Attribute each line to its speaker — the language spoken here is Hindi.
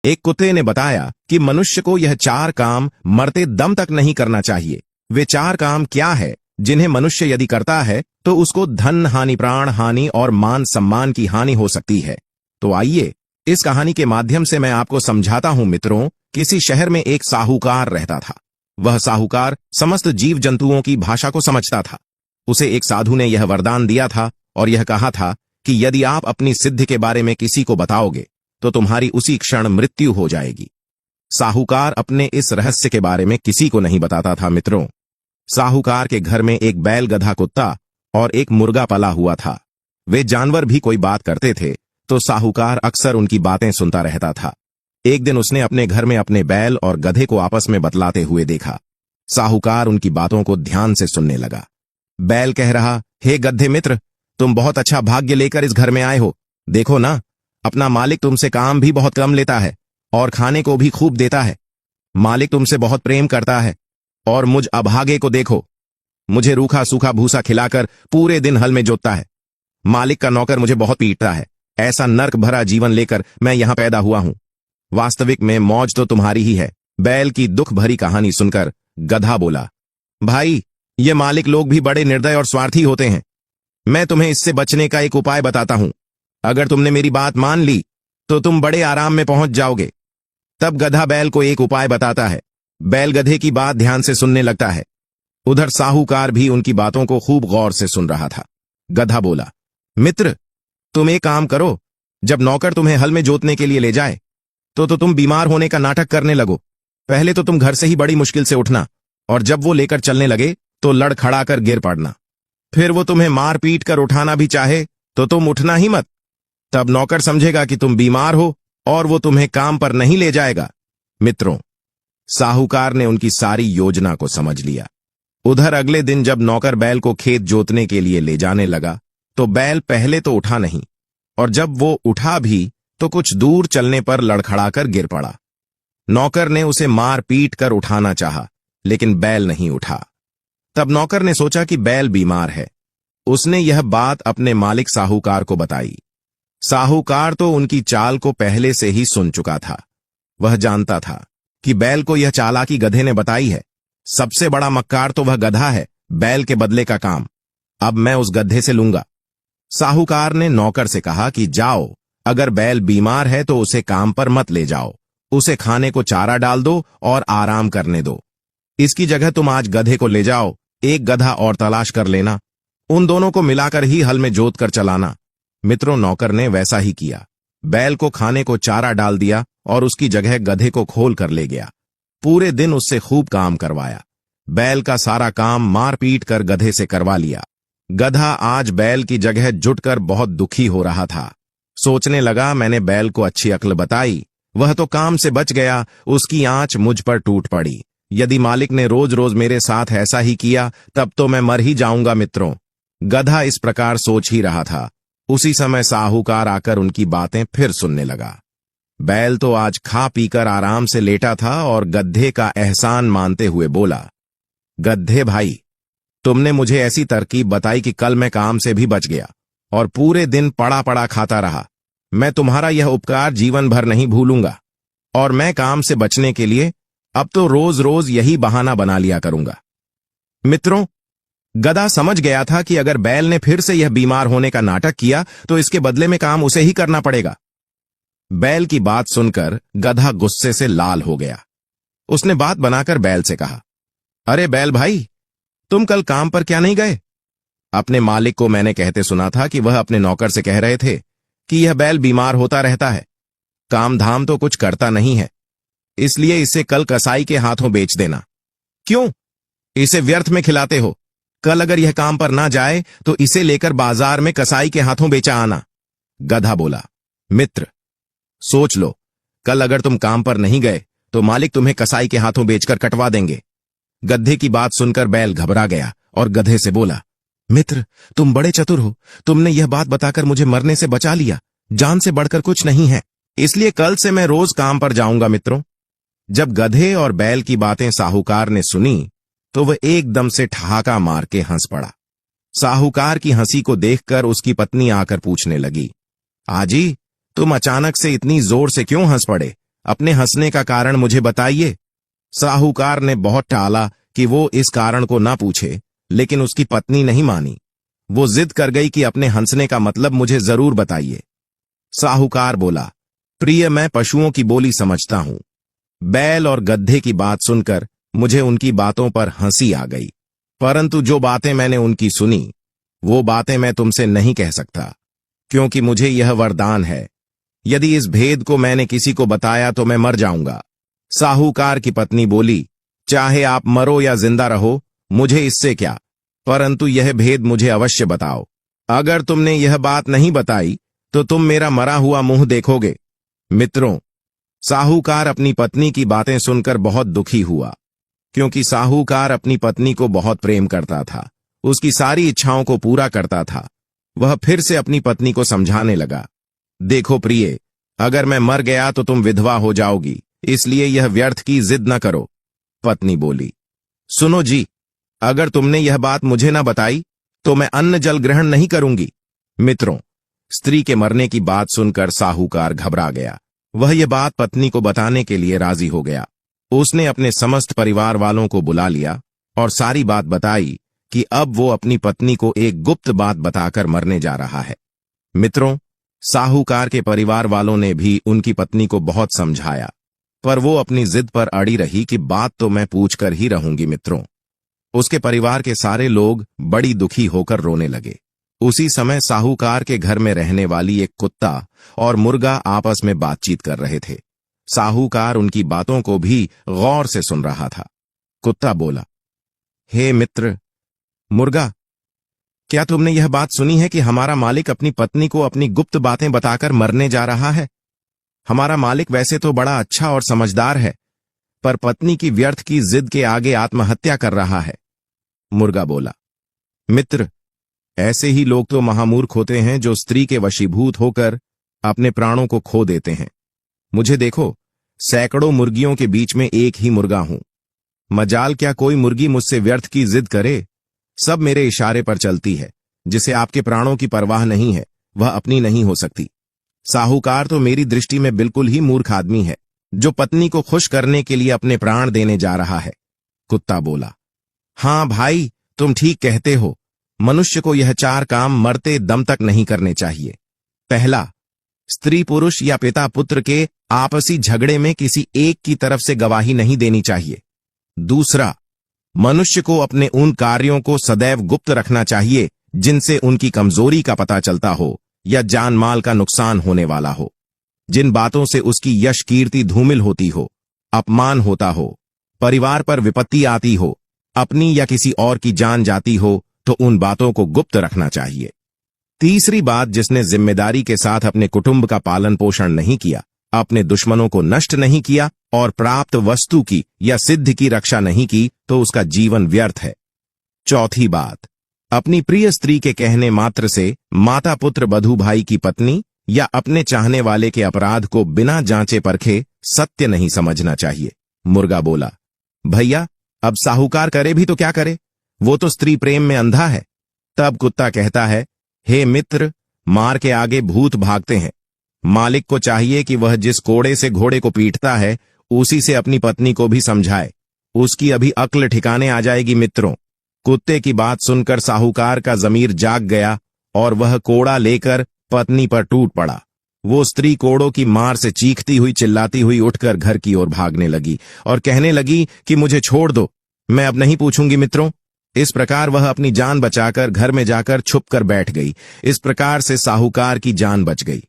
Speaker 1: एक कुत्ते ने बताया कि मनुष्य को यह 4 काम मरते दम तक नहीं करना चाहिए। वे 4 काम क्या है जिन्हें मनुष्य यदि करता है तो उसको धन हानि, प्राण हानि और मान सम्मान की हानि हो सकती है। तो आइए इस कहानी के माध्यम से मैं आपको समझाता हूं मित्रों। किसी शहर में एक साहूकार रहता था। वह साहूकार समस्त जीव जंतुओं की भाषा को समझता था। उसे एक साधु ने यह वरदान दिया था और यह कहा था कि यदि आप अपनी सिद्धि के बारे में किसी को बताओगे तो तुम्हारी उसी क्षण मृत्यु हो जाएगी। साहूकार अपने इस रहस्य के बारे में किसी को नहीं बताता था मित्रों। साहूकार के घर में एक बैल, गधा, कुत्ता और एक मुर्गा पला हुआ था। वे जानवर भी कोई बात करते थे तो साहूकार अक्सर उनकी बातें सुनता रहता था। एक दिन उसने अपने घर में अपने बैल और गधे को आपस में बतलाते हुए देखा। साहूकार उनकी बातों को ध्यान से सुनने लगा। बैल कह रहा, हे गधे मित्र, तुम बहुत अच्छा भाग्य लेकर इस घर में आए हो। देखो ना, अपना मालिक तुमसे काम भी बहुत कम लेता है और खाने को भी खूब देता है। मालिक तुमसे बहुत प्रेम करता है और मुझ अभागे को देखो, मुझे रूखा सूखा भूसा खिलाकर पूरे दिन हल में जोतता है। मालिक का नौकर मुझे बहुत पीटता है। ऐसा नर्क भरा जीवन लेकर मैं यहां पैदा हुआ हूं। वास्तविक में मौज तो तुम्हारी ही है। बैल की दुख भरी कहानी सुनकर गधा बोला, भाई, ये मालिक लोग भी बड़े निर्दय और स्वार्थी होते हैं। मैं तुम्हें इससे बचने का एक उपाय बताता हूं। अगर तुमने मेरी बात मान ली तो तुम बड़े आराम में पहुंच जाओगे। तब गधा बैल को एक उपाय बताता है। बैल गधे की बात ध्यान से सुनने लगता है। उधर साहूकार भी उनकी बातों को खूब गौर से सुन रहा था। गधा बोला, मित्र, तुम एक काम करो, जब नौकर तुम्हें हल में जोतने के लिए ले जाए तो तुम बीमार होने का नाटक करने लगो। पहले तो तुम घर से ही बड़ी मुश्किल से उठना और जब वो लेकर चलने लगे तो लड़खड़ाकर गिर पड़ना। फिर वो तुम्हें मार पीट कर उठाना भी चाहे तो तुम उठना ही मत। तब नौकर समझेगा कि तुम बीमार हो और वो तुम्हें काम पर नहीं ले जाएगा। मित्रों, साहूकार ने उनकी सारी योजना को समझ लिया। उधर अगले दिन जब नौकर बैल को खेत जोतने के लिए ले जाने लगा तो बैल पहले तो उठा नहीं और जब वो उठा भी तो कुछ दूर चलने पर लड़खड़ाकर गिर पड़ा। नौकर ने उसे मार पीट कर उठाना चाहा लेकिन बैल नहीं उठा। तब नौकर ने सोचा कि बैल बीमार है। उसने यह बात अपने मालिक साहूकार को बताई। साहूकार तो उनकी चाल को पहले से ही सुन चुका था। वह जानता था कि बैल को यह चालाकी गधे ने बताई है। सबसे बड़ा मक्कार तो वह गधा है। बैल के बदले का काम अब मैं उस गधे से लूंगा। साहूकार ने नौकर से कहा कि जाओ, अगर बैल बीमार है तो उसे काम पर मत ले जाओ। उसे खाने को चारा डाल दो और आराम करने दो। इसकी जगह तुम आज गधे को ले जाओ, एक गधा और तलाश कर लेना। उन दोनों को मिलाकर ही हल में जोत कर चलाना। मित्रों, नौकर ने वैसा ही किया। बैल को खाने को चारा डाल दिया और उसकी जगह गधे को खोल कर ले गया। पूरे दिन उससे खूब काम करवाया। बैल का सारा काम मार पीट कर गधे से करवा लिया। गधा आज बैल की जगह जुटकर बहुत दुखी हो रहा था। सोचने लगा, मैंने बैल को अच्छी अक्ल बताई, वह तो काम से बच गया, उसकी आंच मुझ पर टूट पड़ी। यदि मालिक ने रोज रोज मेरे साथ ऐसा ही किया तब तो मैं मर ही जाऊंगा। मित्रों, गधा इस प्रकार सोच ही रहा था। उसी समय साहूकार आकर उनकी बातें फिर सुनने लगा। बैल तो आज खा पीकर आराम से लेटा था और गधे का एहसान मानते हुए बोला, गधे भाई, तुमने मुझे ऐसी तरकीब बताई कि कल मैं काम से भी बच गया और पूरे दिन पड़ा पड़ा खाता रहा। मैं तुम्हारा यह उपकार जीवन भर नहीं भूलूंगा और मैं काम से बचने के लिए अब तो रोज रोज यही बहाना बना लिया करूंगा। मित्रों, गधा समझ गया था कि अगर बैल ने फिर से यह बीमार होने का नाटक किया तो इसके बदले में काम उसे ही करना पड़ेगा। बैल की बात सुनकर गधा गुस्से से लाल हो गया। उसने बात बनाकर बैल से कहा, अरे बैल भाई, तुम कल काम पर क्या नहीं गए? अपने मालिक को मैंने कहते सुना था कि वह अपने नौकर से कह रहे थे कि यह बैल बीमार होता रहता है, काम धाम तो कुछ करता नहीं है, इसलिए इसे कल कसाई के हाथों बेच देना। क्यों? इसे व्यर्थ में खिलाते हो। कल अगर यह काम पर ना जाए तो इसे लेकर बाजार में कसाई के हाथों बेचा आना। गधा बोला, मित्र, सोच लो, कल अगर तुम काम पर नहीं गए तो मालिक तुम्हें कसाई के हाथों बेचकर कटवा देंगे। गधे की बात सुनकर बैल घबरा गया और गधे से बोला, मित्र, तुम बड़े चतुर हो। तुमने यह बात बताकर मुझे मरने से बचा लिया। जान से बढ़कर कुछ नहीं है, इसलिए कल से मैं रोज काम पर जाऊंगा। मित्रों, जब गधे और बैल की बातें साहूकार ने सुनी तो वह एकदम से ठहाका मार के हंस पड़ा। साहूकार की हंसी को देखकर उसकी पत्नी आकर पूछने लगी, आजी, तुम अचानक से इतनी जोर से क्यों हंस पड़े? अपने हंसने का कारण मुझे बताइए। साहूकार ने बहुत टाला कि वो इस कारण को ना पूछे, लेकिन उसकी पत्नी नहीं मानी। वो जिद कर गई कि अपने हंसने का मतलब मुझे जरूर बताइए। साहूकार बोला, प्रिय, मैं पशुओं की बोली समझता हूं। बैल और गधे की बात सुनकर मुझे उनकी बातों पर हंसी आ गई, परंतु जो बातें मैंने उनकी सुनी वो बातें मैं तुमसे नहीं कह सकता, क्योंकि मुझे यह वरदान है, यदि इस भेद को मैंने किसी को बताया तो मैं मर जाऊंगा। साहूकार की पत्नी बोली, चाहे आप मरो या जिंदा रहो, मुझे इससे क्या, परंतु यह भेद मुझे अवश्य बताओ। अगर तुमने यह बात नहीं बताई तो तुम मेरा मरा हुआ मुंह देखोगे। मित्रों, साहूकार अपनी पत्नी की बातें सुनकर बहुत दुखी हुआ, क्योंकि साहूकार अपनी पत्नी को बहुत प्रेम करता था, उसकी सारी इच्छाओं को पूरा करता था। वह फिर से अपनी पत्नी को समझाने लगा, देखो प्रिय, अगर मैं मर गया तो तुम विधवा हो जाओगी, इसलिए यह व्यर्थ की जिद न करो। पत्नी बोली, सुनो जी, अगर तुमने यह बात मुझे न बताई तो मैं अन्न जल ग्रहण नहीं करूंगी। मित्रों, स्त्री के मरने की बात सुनकर साहूकार घबरा गया। वह यह बात पत्नी को बताने के लिए राजी हो गया। उसने अपने समस्त परिवार वालों को बुला लिया और सारी बात बताई कि अब वो अपनी पत्नी को एक गुप्त बात बताकर मरने जा रहा है। मित्रों, साहूकार के परिवार वालों ने भी उनकी पत्नी को बहुत समझाया, पर वो अपनी जिद पर अड़ी रही कि बात तो मैं पूछकर ही रहूंगी। मित्रों, उसके परिवार के सारे लोग बड़ी दुखी होकर रोने लगे। उसी समय साहूकार के घर में रहने वाली एक कुत्ता और मुर्गा आपस में बातचीत कर रहे थे। साहूकार उनकी बातों को भी गौर से सुन रहा था। कुत्ता बोला, हे मित्र मुर्गा, क्या तुमने यह बात सुनी है कि हमारा मालिक अपनी पत्नी को अपनी गुप्त बातें बताकर मरने जा रहा है? हमारा मालिक वैसे तो बड़ा अच्छा और समझदार है, पर पत्नी की व्यर्थ की जिद के आगे आत्महत्या कर रहा है। मुर्गा बोला, मित्र, ऐसे ही लोग तो महामूर्ख होते हैं जो स्त्री के वशीभूत होकर अपने प्राणों को खो देते हैं। मुझे देखो, सैकड़ों मुर्गियों के बीच में एक ही मुर्गा हूं। मजाल क्या कोई मुर्गी मुझसे व्यर्थ की जिद करे? सब मेरे इशारे पर चलती है। जिसे आपके प्राणों की परवाह नहीं है, वह अपनी नहीं हो सकती। साहूकार तो मेरी दृष्टि में बिल्कुल ही मूर्ख आदमी है, जो पत्नी को खुश करने के लिए अपने प्राण देने जा रहा है। कुत्ता बोला, हां भाई, तुम ठीक कहते हो। मनुष्य को यह 4 काम मरते दम तक नहीं करने चाहिए। पहला, स्त्री पुरुष या पिता पुत्र के आपसी झगड़े में किसी एक की तरफ से गवाही नहीं देनी चाहिए। दूसरा, मनुष्य को अपने उन कार्यों को सदैव गुप्त रखना चाहिए जिनसे उनकी कमजोरी का पता चलता हो या जान माल का नुकसान होने वाला हो। जिन बातों से उसकी यश कीर्ति धूमिल होती हो, अपमान होता हो, परिवार पर विपत्ति आती हो, अपनी या किसी और की जान जाती हो, तो उन बातों को गुप्त रखना चाहिए। तीसरी बात, जिसने जिम्मेदारी के साथ अपने कुटुंब का पालन पोषण नहीं किया, अपने दुश्मनों को नष्ट नहीं किया और प्राप्त वस्तु की या सिद्ध की रक्षा नहीं की, तो उसका जीवन व्यर्थ है। चौथी बात, अपनी प्रिय स्त्री के कहने मात्र से माता पुत्र बधू भाई की पत्नी या अपने चाहने वाले के अपराध को बिना जांचे परखे सत्य नहीं समझना चाहिए। मुर्गा बोला, भैया, अब साहूकार करे भी तो क्या करे, वो तो स्त्री प्रेम में अंधा है। तब कुत्ता कहता है, हे मित्र, मार के आगे भूत भागते हैं। मालिक को चाहिए कि वह जिस कोड़े से घोड़े को पीटता है, उसी से अपनी पत्नी को भी समझाए। उसकी अभी अक्ल ठिकाने आ जाएगी। मित्रों, कुत्ते की बात सुनकर साहूकार का जमीर जाग गया और वह कोड़ा लेकर पत्नी पर टूट पड़ा। वो स्त्री कोड़ों की मार से चीखती हुई चिल्लाती हुई उठकर घर की ओर भागने लगी और कहने लगी कि मुझे छोड़ दो, मैं अब नहीं पूछूंगी। मित्रों, इस प्रकार वह अपनी जान बचाकर घर में जाकर छुप कर बैठ गई। इस प्रकार से साहूकार की जान बच गई।